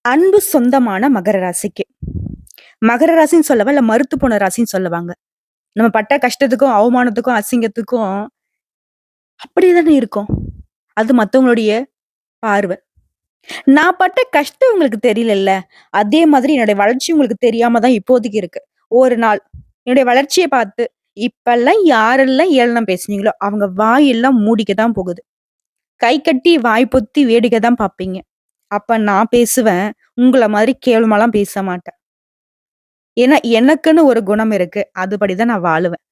அன்பு சொந்தமான மகர ராசிக்கு. மகர ராசின்னு சொல்லவா? இல்ல மருத்து போன ராசின்னு சொல்லுவாங்க. நம்ம பட்ட கஷ்டத்துக்கும், அவமானத்துக்கும், அசிங்கத்துக்கும் அப்படியே தானே இருக்கும். அது மத்தவங்களுடைய பார்வை. நான் பட்ட கஷ்டம் உங்களுக்கு தெரியலல்ல. அதே மாதிரி என்னுடைய வளர்ச்சி உங்களுக்கு தெரியாம தான் இப்போதைக்கு இருக்கு. ஒரு நாள் என்னுடைய வளர்ச்சிய பார்த்து, இப்பல்லாம் யாரெல்லாம் ஏளனம் பேசுனீங்களோ, அவங்க வாயெல்லாம் மூடிக்க தான் போகுது. கை கட்டி, வாய் பொத்தி வேடிக்கை தான் பார்ப்பீங்க. அப்ப நான் பேசுவேன். உங்கள மாதிரி கேவலமாலாம் பேச மாட்டேன். ஏன்னா, எனக்குன்னு ஒரு குணம் இருக்கு. அதுபடிதான் நான் வாழுவேன்.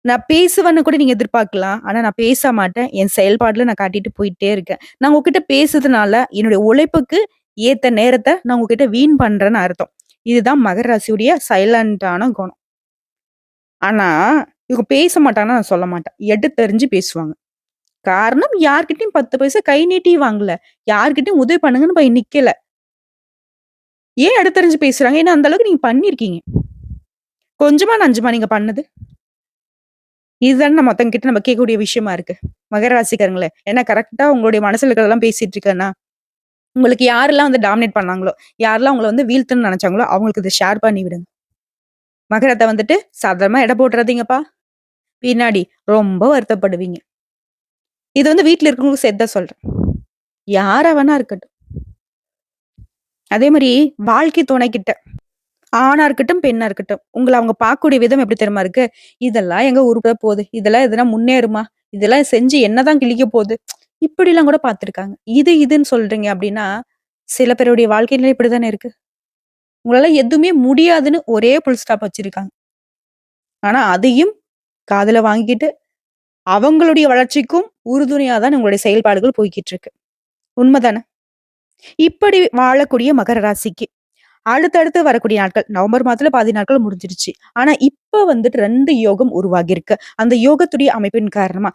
நான் பேசுவேன்னு கூட நீங்க எதிர்பார்க்கலாம். ஆனா, நான் பேச மாட்டேன். என் செயல்பாடுல நான் காட்டிட்டு போயிட்டே இருக்கேன். நான் உங்ககிட்ட பேசுறதுனால, என்னுடைய உழைப்புக்கு ஏத்த நேரத்த நான் உங்ககிட்ட வீண் பண்றேன்னு அர்த்தம். இதுதான் மகர ராசியுடைய சைலன்ட்டான குணம். ஆனா, இவங்க பேச மாட்டாங்கன்னு நான் சொல்ல மாட்டேன். எடுத்தெறிஞ்சு பேசுவாங்க. காரணம் யார்கிட்டயும் 10 பைசா கை நீட்டி வாங்கல. யார்கிட்டயும் உதவி பண்ணுங்கன்னு போய் நிக்கல. ஏன் எடுத்தெறிஞ்சு பேசுறாங்க? ஏன்னா, அந்த அளவுக்கு நீங்க பண்ணியிருக்கீங்க. கொஞ்சமா நஞ்சமா நீங்க பண்ணது? இதுதானே நம்ம மத்தவங்ககிட்ட நம்ம கேட்கக்கூடிய விஷயமா இருக்கு. மகர ராசிக்காரங்களே, ஏன்னா கரெக்ட்டா உங்களுடைய மனசுல இருக்கிறதெல்லாம் பேசிட்டு இருக்கேன்னா, உங்களுக்கு யாரெல்லாம் வந்து டாமினேட் பண்ணாங்களோ, யாரெல்லாம் உங்கள வந்து வீழ்த்தணும்னு நெனச்சாங்களோ, அவங்களுக்கு இத ஷேர் பண்ணி விடுங்க. மகரத்த வந்துட்டு சாதாரணமா எடை போட்டுறாதீங்கப்பா. பின்னாடி ரொம்ப வருத்தப்படுவீங்க. இது வந்து வீட்ல இருக்கிறவங்களுக்கு சேர்த்து தான் சொல்றேன். யாரா வேணா இருக்கட்டும். அதே மாரி வாழ்க்கை துணைக்கிட்ட ஆணா இருக்கட்டும், பெண்ணா இருக்கட்டும். உங்கள அவங்க பார்க்கக்கூடிய விதம் எப்படி தெரியுமா இருக்கு? இதெல்லாம் எங்க உருப்பட போது? இதெல்லாம் எதுனா முன்னேறுமா? இதெல்லாம் செஞ்சு என்னதான் கிழிக்க போது? இப்படிலாம் கூட பார்த்துருக்காங்க. இதுன்னு சொல்றீங்க அப்படின்னா, சில பேருடைய வாழ்க்கை நிலை இப்படித்தானே இருக்கு. உங்களால எதுவுமே முடியாதுன்னு ஒரே ஃபுல் ஸ்டாப் வச்சிருக்காங்க. ஆனா அதையும் காதுல வாங்கிக்கிட்டு, அவங்களுடைய வளர்ச்சிக்கும் உறுதுணையா தான் உங்களுடைய செயல்பாடுகள் போய்க்கிட்டு இருக்கு. உண்மதானே? இப்படி வாழக்கூடிய மகர ராசிக்கு அடுத்தடுத்து வரக்கூடிய நாட்கள், நவம்பர் மாதத்துல பாதி நாட்கள் முடிஞ்சிருச்சு. ஆனா இப்ப வந்துட்டு 2 யோகம் உருவாகியிருக்கு. அந்த யோகத்துடைய அமைப்பின் காரணமா,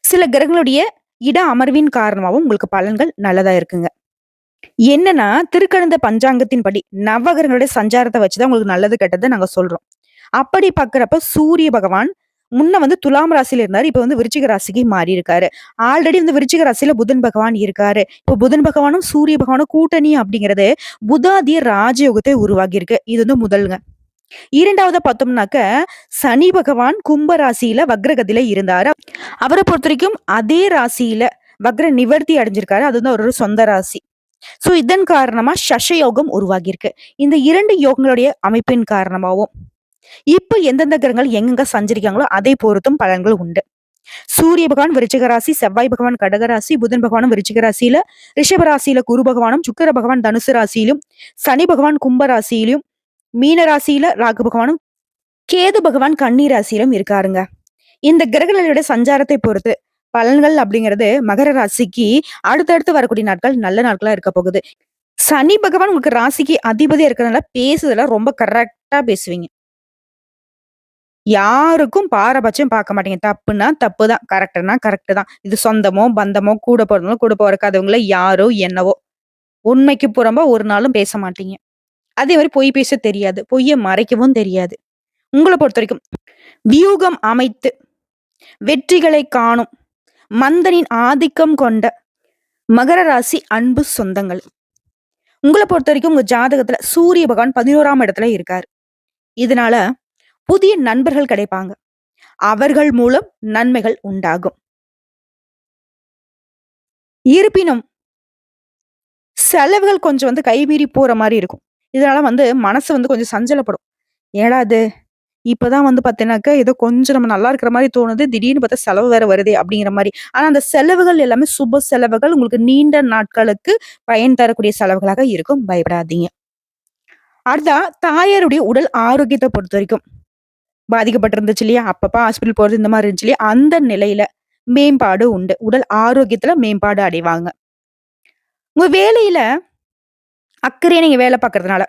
சில கிரகங்களுடைய இட அமர்வின் காரணமாவும் உங்களுக்கு பலன்கள் நல்லதா இருக்குங்க. என்னன்னா, திருக்கணித பஞ்சாங்கத்தின்படி நவகிரகங்களுடைய சஞ்சாரத்த வச்சு தான் உங்களுக்கு நல்லது, கெட்டது நாங்க சொல்றோம். அப்படி பார்க்கிறப்ப சூரிய பகவான் முன்ன வந்து துலாம் ராசியில இருந்தாரு. இப்ப வந்து விருச்சிக ராசிக்கு மாறி இருக்காரு. ஆல்ரெடி வந்து விருச்சிக ராசியில புதன் பகவான் இருக்காரு. இப்ப புதன் பகவானும் சூரிய பகவானும் கூட்டணி அப்படிங்கிறது புதாதிய ராஜயோகத்தை உருவாகி இருக்கு. இது வந்து முதல்ங்க. 2வது பார்த்தோம்னாக்க, சனி பகவான் கும்ப ராசியில வக்ரகதியில இருந்தாரு. அவர பொறுத்தவரைக்கும் அதே ராசியில வக்ர நிவர்த்தி அடைஞ்சிருக்காரு. அது வந்து அவரோட சொந்த ராசி. சோ இதன் காரணமா சஷ யோகம் உருவாகியிருக்கு. இந்த 2 யோகங்களுடைய அமைப்பின் காரணமாவும், இப்ப எந்தெந்த கிரகங்கள் எங்கெங்க சஞ்சரிக்காங்களோ அதை பொறுத்தும் பலன்கள் உண்டு. சூரிய பகவான் விருச்சிக ராசி, செவ்வாய் பகவான் கடக ராசி, புதன் பகவானும் விருச்சிக ராசியில, ரிஷப ராசியில குரு பகவானும், சுக்கிர பகவான் தனுசு ராசியிலும், சனி பகவான் கும்ப ராசியிலும், மீன ராசியில ராகு பகவானும், கேது பகவான் கன்னி ராசியிலும் இருக்காருங்க. இந்த கிரகங்களோட சஞ்சாரத்தை பொறுத்து பலன்கள் அப்படிங்கிறது மகர ராசிக்கு அடுத்தடுத்து வரக்கூடிய நாட்கள் நல்ல நாட்களா இருக்க போகுது. சனி பகவான் உங்களுக்கு ராசிக்கு அதிபதியா இருக்கிறதுனால பேசுறதுல ரொம்ப கரெக்ட்டா பேசுவீங்க. யாருக்கும் பாரபட்சம் பார்க்க மாட்டீங்க. தப்புன்னா தப்பு தான். கரெக்ட்னா கரெக்ட் தான். இது சொந்தமோ, பந்தமோ, கூட பொறந்தவங்களோ, கூட பொறக்காதவங்களோ யாரோ என்னவோ. உண்மைக்கு புறம்பா ஒரு நாளும் பேச மாட்டீங்க. அதே மாரி பொய் பேச தெரியாது. பொய்ய மறைக்கவும் தெரியாது. உங்கள பொறுத்தவரைக்கும் வியூகம் அமைத்து வெற்றிகளை காணும் மந்தனின் ஆதிக்கம் கொண்ட மகர ராசி அன்பு சொந்தங்கள். உங்கள பொறுத்தவரைக்கும் உங்க ஜாதகத்துல சூரிய பகவான் 11ஆம் இடத்துல இருக்காரு. இதனால புதிய நண்பர்கள் கிடைப்பாங்க. அவர்கள் மூலம் நன்மைகள் உண்டாகும். இருப்பினும் செலவுகள் கொஞ்சம் வந்து கைமீறி போற மாரி இருக்கும். இதனால வந்து மனசு வந்து கொஞ்சம் சஞ்சலப்படும். என்னடா இது! இப்பதான் வந்து பார்த்தீங்கன்னாக்கா, ஏதோ கொஞ்சம் நம்ம நல்லா இருக்கிற மாரி தோணுது. திடீர்னு பார்த்தா செலவு வேற வருதே! அப்படிங்கிற மாரி. ஆனா அந்த செலவுகள் எல்லாமே சுப செலவுகள். உங்களுக்கு நீண்ட நாட்களுக்கு பயன் தரக்கூடிய செலவுகளாக இருக்கும். பயப்படாதீங்க. அடுத்தா தாயாருடைய உடல் ஆரோக்கியத்த பொறுத்தவரைக்கும் பாதிக்கப்பட்டிருந்துச்சு இல்லையா? அப்பப்ப ஹாஸ்பிட்டல் போறது இந்த மாரி இருந்துச்சு இல்லையா? அந்த நிலையில மேம்பாடு உண்டு. உடல் ஆரோக்கியத்துல மேம்பாடு அடைவாங்க. உங்க வேலையில அக்கறையா நீங்க வேலை பார்க்கறதுனால,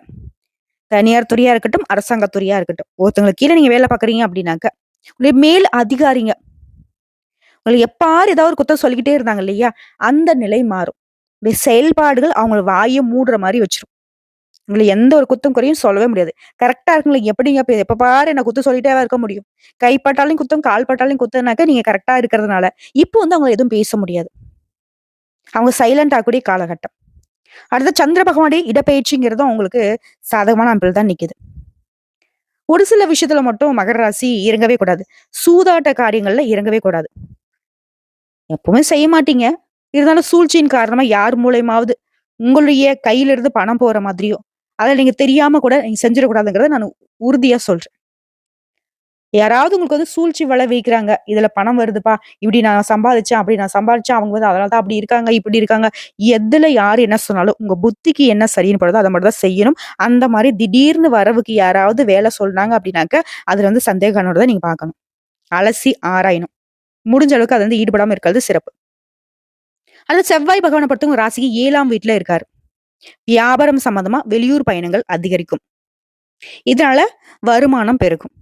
தனியார் துறையா இருக்கட்டும், அரசாங்க துறையா இருக்கட்டும். ஒருத்தவங்களுக்கு கீழ நீங்க வேலை பார்க்குறீங்க அப்படின்னாக்க, உங்களுடைய மேல் அதிகாரிங்க உங்களுக்கு எப்பாரு ஏதாவது ஒரு குத்தம் சொல்லிக்கிட்டே இருந்தாங்க இல்லையா? அந்த நிலை மாறும். உங்களுடைய செயல்பாடுகள் அவங்கள வாய மூடுற மாரி வச்சுரும். உங்கள எந்த ஒரு குத்தம் குறையும் சொல்லவே முடியாது. கரெக்ட்டா இருக்குங்களா? எப்படிங்க எப்ப பாரு என்ன குத்தம் சொல்லிட்டேவா இருக்க முடியும்? கை பட்டாலும் குத்தம், கால் பட்டாலும் குத்தம்னாக்க நீங்க கரெக்ட்டா இருக்கிறதுனால, இப்போ வந்து அவங்கள எதுவும் பேச முடியாது. அவங்க சைலண்ட் ஆகக்கூடிய காலகட்டம். அடுத்து சந்திர பகவானுடைய இடப்பெயர்ச்சிங்கிறதும் உங்களுக்கு சாதகமான அமைப்பில் தான் நிக்குது. ஒரு சில விஷயத்துல மட்டும் மகர ராசி இறங்கவே கூடாது. சூதாட்ட காரியங்கள்ல இறங்கவே கூடாது. எப்பவுமே செய்ய மாட்டீங்க. இருந்தாலும் சூழ்ச்சியின் காரணமா யார் மூலியமாவது உங்களுடைய கையில இருந்து பணம் போற மாதிரியோ, அத நீங்க தெரியாம கூட நீங்க செஞ்சிடக்கூடாதுங்கிறத நான் உறுதியா சொல்றேன். யாராவது உங்களுக்கு வந்து சூழ்ச்சி வலை வைக்கிறாங்க. இதுல பணம் வருதுப்பா. இப்படி நான் சம்பாதிச்சேன், அப்படி நான் சம்பாதிச்சேன். அவங்க வந்து அதனால தான் அப்படி இருக்காங்க, இப்படி இருக்காங்க. எதுல யாரு என்ன சொன்னாலும், உங்க புத்திக்கு என்ன சரின்னு படுதோ அத மட்டும் தான் செய்யணும். அந்த மாரி திடீர்னு வரவுக்கு யாராவது வேலை சொன்னாங்க அப்படின்னாக்க, அதுல வந்து சந்தேக கண்ணோட தான் நீங்க பார்க்கணும். அலசி ஆராயணும். முடிஞ்ச அளவுக்கு அதுல வந்து ஈடுபடாம இருக்கிறது சிறப்பு. அது செவ்வாய் பகவான பொறுத்தவங்க ராசிக்கு 7ஆம் வீட்ல இருக்காரு. வியாபாரம் சம்பந்தமா வெளியூர் பயணங்கள் அதிகரிக்கும். இதனால வருமானம் பெருகும்.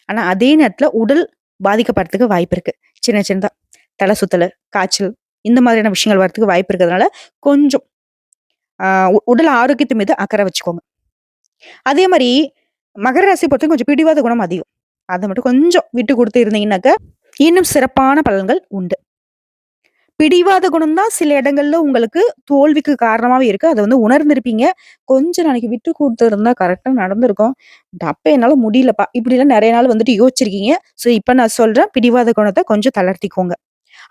ஆனா அதே நேரத்துல உடல் பாதிக்கப்படுறதுக்கு வாய்ப்பு இருக்கு. சின்ன சின்னதா தலை சுத்தலு, காய்ச்சல் இந்த மாதிரியான விஷயங்கள் வரதுக்கு வாய்ப்பு இருக்கிறதுனால கொஞ்சம் உடல் ஆரோக்கியத்து மீது அக்கறை வச்சுக்கோங்க. அதே மாரி மகர ராசி பொறுத்தவரைக்கும் கொஞ்சம் பிடிவாத குணம் அதிகம். அத மட்டும் கொஞ்சம் விட்டு குடுத்து இருந்தீங்கன்னாக்க, இன்னும் சிறப்பான பலன்கள் உண்டு. பிடிவாத குணம் தான் சில இடங்கள்ல உங்களுக்கு தோல்விக்கு காரணமாவே இருக்கு. அத வந்து உணர்ந்திருப்பீங்க. கொஞ்ச நாளைக்கு விட்டு குடுத்திருந்தா கரெக்ட்டா நடந்திருக்கும். அப்ப என்னால முடியலப்பா. இப்படிலாம் நெறைய நாள் வந்துட்டு யோசிச்சிருக்கீங்க. சோ இப்ப நான் சொல்றேன் பிடிவாத குணத்த கொஞ்சம் தளர்த்திக்கோங்க.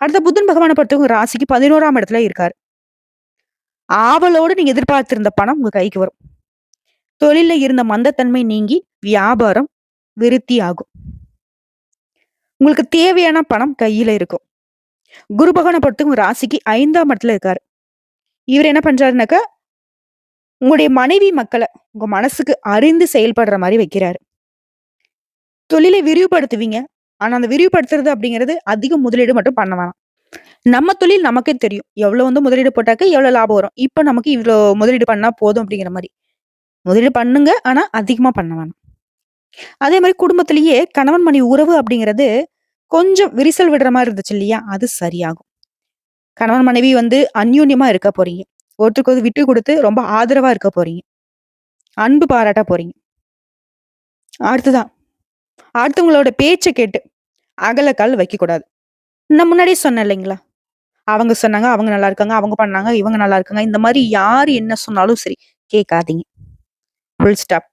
அடுத்த புதன் பகவான பொறுத்தவங்க ராசிக்கு 11ஆம் இடத்துல இருக்காரு. ஆவலோடு நீங்க எதிர்பார்த்திருந்த பணம் உங்க கைக்கு வரும். தொழில்ல இருந்த மந்தத்தன்மை நீங்கி வியாபாரம் விருத்தியாகும். உங்களுக்கு தேவையான பணம் கையில இருக்கும். குரு பகவான பொறுத்தவங்க ராசிக்கு 5ஆம் இடத்துல இருக்காரு. இவரு என்ன பண்றாருனாக்கா, உங்களுடைய மனைவி மக்கள உங்க மனசுக்கு அறிந்து செயல்படுற மாரி வைக்கிறாரு. தொழிலை விரிவுபடுத்துவீங்க. ஆனா, அந்த விரிவுபடுத்துறது அப்படிங்கிறது அதிக முதலீடு மட்டும் பண்ண வேணாம். நம்ம தொழில் நமக்கே தெரியும். எவ்வளோ வந்து முதலீடு போட்டாக்க எவ்வளோ லாபம் வரும். இப்ப நமக்கு இவ்ளோ முதலீடு பண்ணா போதும் அப்படிங்கிற மாரி. முதலீடு பண்ணுங்க. ஆனா, அதிகமா பண்ண வேணாம். அதே மாரி குடும்பத்திலேயே கணவன் மனைவி உறவு அப்படிங்கிறது கொஞ்சம் விரிசல் விடுற மாரி இருந்துச்சு இல்லையா? அது சரியாகும். கணவன் மனைவி வந்து அந்யோன்யமா இருக்க போறீங்க. ஒருத்தருக்கு வந்து விட்டு குடுத்து ரொம்ப ஆதரவா இருக்க போறீங்க. அன்பு பாராட்ட போறீங்க. அடுத்ததான் அடுத்தவங்களோட பேச்ச கேட்டு அகலக்கால் வைக்கக்கூடாது. நான் முன்னாடியே சொன்னேன் இல்லைங்களா? அவங்க சொன்னாங்க, அவங்க நல்லா இருக்காங்க, அவங்க பண்ணாங்க, இவங்க நல்லா இருக்காங்க. இந்த மாரி யாரு என்ன சொன்னாலும் சரி, கேட்காதீங்க. Full stop.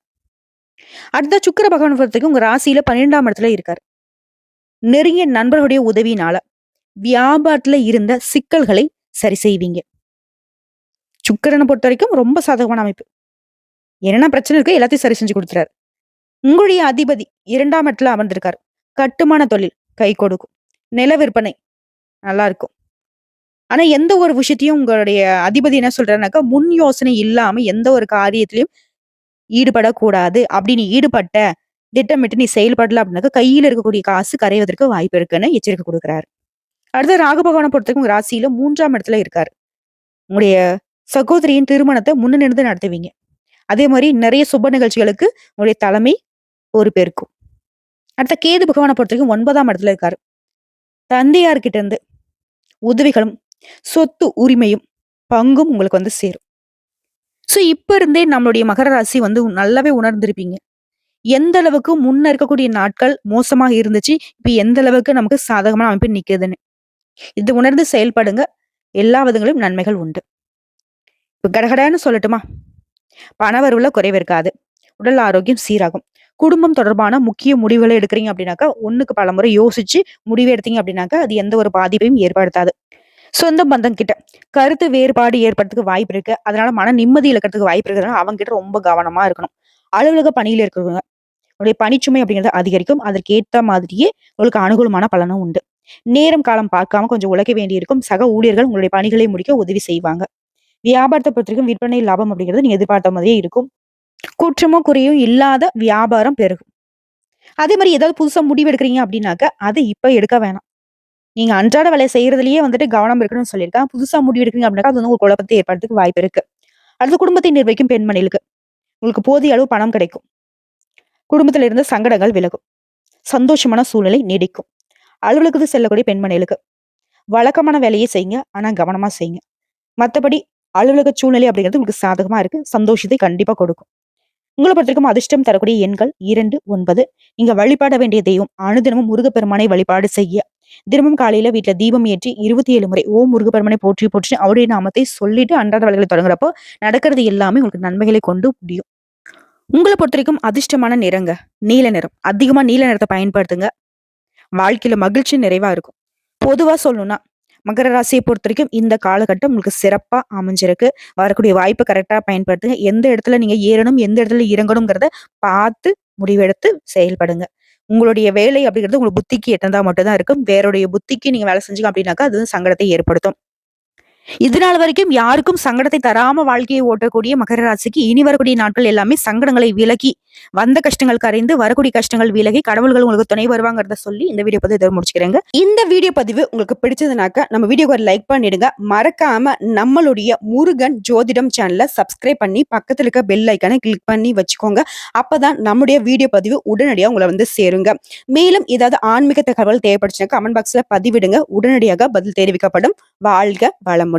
அடுத்ததா சுக்கிர பகவான பொறுத்தவரைக்கும் உங்க ராசியில 12ஆம் இடத்துல இருக்காரு. நெருங்கிய நண்பர்களுடைய உதவியினால வியாபாரத்துல இருந்த சிக்கல்களை சரி செய்வீங்க. சுக்கிரன பொறுத்தவரைக்கும் ரொம்ப சாதகமான அமைப்பு. என்னென்ன பிரச்சனை இருக்கு எல்லாத்தையும் சரி செஞ்சு குடுத்துறாரு. உங்களுடைய அதிபதி 2ஆம் இடத்துல அமர்ந்திருக்காரு. கட்டுமான தொழில் கை கொடுக்கும். நில விற்பனை நல்லா இருக்கும். ஆனா எந்த ஒரு விஷயத்தையும் உங்களுடைய அதிபதி என்ன சொல்றாருனாக்கா, முன் யோசனை இல்லாம எந்த ஒரு காரியத்திலயும் ஈடுபடக்கூடாது. அப்படி நீ ஈடுபட்ட, திட்டமிட்டு நீ செயல்படல அப்படின்னாக்கா, கையில இருக்கக்கூடிய காசு கரைவதற்கு வாய்ப்பு இருக்குன்னு எச்சரிக்கை குடுக்குறாரு. அடுத்து ராகு பகவான பொறுத்தவரைக்கும் உங்க ராசியில 3ஆம் இடத்துல இருக்காரு. உங்களுடைய சகோதரியின் திருமணத்த முன்னிருந்து நடத்துவீங்க. அதே மாரி நெறைய சுப நிகழ்ச்சிகளுக்கு உங்களுடைய தலைமை பொறுப்பேற்கும். அடுத்த கேது பகவான பொறுத்தவரைக்கும் 9ஆம் இடத்துல இருக்காரு. தந்தையார்கிட்ட இருந்து உதவிகளும், சொத்து உரிமையும், பங்கும் உங்களுக்கு வந்து சேரும். சோ இப்ப இருந்தே நம்மளுடைய மகர ராசி வந்து நல்லாவே உணர்ந்திருப்பீங்க. எந்த அளவுக்கு முன்ன இருக்கக்கூடிய நாட்கள் மோசமா இருந்துச்சு. இப்ப எந்த அளவுக்கு நமக்கு சாதகமான அமைப்பு நிக்குதுன்னு. இது உணர்ந்து செயல்படுங்க. எல்லா விதங்களிலும் நன்மைகள் உண்டு. இப்ப கடகடன்னு சொல்லட்டுமா? பணவரவுல குறைவு இருக்காது. உடல் ஆரோக்கியம் சீராகும். குடும்பம் தொடர்பான முக்கிய முடிவுகள எடுக்கிறீங்க அப்படின்னாக்கா, ஒண்ணுக்கு பலமுறை யோசிச்சு முடிவு எடுத்தீங்க அப்படின்னாக்கா, அது எந்த ஒரு பாதிப்பையும் ஏற்படுத்தாது. சொந்த பந்தம் கிட்ட கருத்து வேறுபாடு ஏற்படுறதுக்கு வாய்ப்பு இருக்கு. அதனால மன நிம்மதி இழக்கிறதுக்கு வாய்ப்பு இருக்கிறதுனால அவங்க கிட்ட ரொம்ப கவனமா இருக்கணும். அலுவலக பணியில இருக்கிறவங்க உங்களுடைய பணிச்சுமை அப்படிங்கிறது அதிகரிக்கும். அதற்கு ஏத்த மாதிரியே உங்களுக்கு அனுகூலமான பலனும் உண்டு. நேரம் காலம் பார்க்காம கொஞ்சம் உழைக்க வேண்டியிருக்கும். சக ஊழியர்கள் உங்களுடைய பணிகளை முடிக்க உதவி செய்வாங்க. வியாபாரத்தை பொறுத்தவரைக்கும் விற்பனை லாபம் அப்படிங்கிறது நீங்க எதிர்பார்த்த மாதிரியே இருக்கும். குற்றமோ குறையும் இல்லாத வியாபாரம் பெருகும். அதே மாரி ஏதாவது புதுசா முடிவு எடுக்கிறீங்க அப்படின்னாக்க, அத இப்ப எடுக்க வேணாம். நீங்க அன்றாட வேலைய செய்யறதிலேயே வந்துட்டு கவனம் இருக்கணும்னு சொல்லியிருக்கேன். புதுசா முடிவு எடுக்கிறீங்க அப்படின்னாக்கா, அது வந்து ஒரு குழப்பத்தை ஏற்படுறதுக்கு வாய்ப்பு இருக்கு. அடுத்து குடும்பத்தை நிர்வகிக்கும் பெண்மணிகளுக்கு உங்களுக்கு போதிய அளவு பணம் கிடைக்கும். குடும்பத்தில இருந்த சங்கடங்கள் விலகும். சந்தோஷமான சூழ்நிலை நீடிக்கும். அலுவலகத்துக்கு செல்லக்கூடிய பெண்மணிகளுக்கு வழக்கமான வேலையை செய்யுங்க. ஆனா கவனமா செய்யுங்க. மத்தபடி அலுவலக சூழ்நிலை அப்படிங்கிறது உங்களுக்கு சாதகமா இருக்கு. சந்தோஷத்தை கண்டிப்பா கொடுக்கும். உங்கள பொறுத்தவரைக்கும் அதிர்ஷ்டம் தரக்கூடிய எண்கள் 2, 9. நீங்க வழிபட வேண்டிய தெய்வம் அனுதினமும் முருகப்பெருமானை வழிபாடு செய்ய தினமும் காலையில வீட்ல தீபம் ஏற்றி 27 முறை ஓம் முருகப்பெருமானை போற்றி போற்றி அவருடைய நாமத்தை சொல்லிட்டு அன்றாட வேலைகளை தொடங்குறப்போ நடக்கிறது எல்லாமே உங்களுக்கு நன்மைகளை கொண்டு முடியும். உங்கள பொறுத்தவரைக்கும் அதிர்ஷ்டமான நிறங்க நீல நிறம். அதிகமா நீல நிறத்த பயன்படுத்துங்க. வாழ்க்கையில மகிழ்ச்சி நிறைவா இருக்கும். பொதுவா சொல்லணும்னா, மகர ராசியை பொறுத்தவரைக்கும் இந்த காலகட்டம் உங்களுக்கு சிறப்பா அமைஞ்சிருக்கு. வரக்கூடிய வாய்ப்ப கரெக்ட்டா பயன்படுத்துங்க. எந்த இடத்துல நீங்க ஏறணும், எந்த இடத்துல இறங்கணும்ங்கிறத பார்த்து முடிவெடுத்து செயல்படுங்க. உங்களுடைய வேலை அப்படிங்கிறது உங்க புத்திக்கு எட்டுனதா மட்டும் தான் இருக்கும். வேறோடைய புத்திக்கு நீங்க வேலை செஞ்சீங்க அப்படின்னாக்கா, அது சங்கடத்தை ஏற்படுத்தும். இதுநாள் வரைக்கும் யாருக்கும் சங்கடத்தை தராம வாழ்க்கையை ஓட்டக்கூடிய மகர ராசிக்கு இனி வரக்கூடிய நாட்கள் எல்லாமே சங்கடங்களை விலக்கி, வந்த கஷ்டங்கள் கரைந்து, வரக்கூடிய கஷ்டங்கள் விலகி, கடவுள்கள் உங்களுக்கு துணை வருவாங்கிறத சொல்லி இந்த வீடியோ பதிவு இதோட முடிச்சுக்கிறேங்க. இந்த வீடியோ பதிவு உங்களுக்கு பிடிச்சதுனாக்க நம்ம வீடியோக்கு ஒரு லைக் பண்ணிடுங்க. மறக்காம நம்மளுடைய முருகன் ஜோதிடம் சேனலை சப்ஸ்கிரைப் பண்ணி பக்கத்துல இருக்க பெல் ஐக்கானை கிளிக் பண்ணி வச்சுக்கோங்க. அப்பதான் நம்முடைய வீடியோ பதிவு உடனடியாக உங்களை வந்து சேருங்க. மேலும் ஏதாவது ஆன்மீக தகவல் தேவைப்படுச்சுன்னா கமெண்ட் பாக்ஸ்ல பதிவிடுங்க. உடனடியாக பதில் தெரிவிக்கப்படும். வாழ்க வளமுடன்.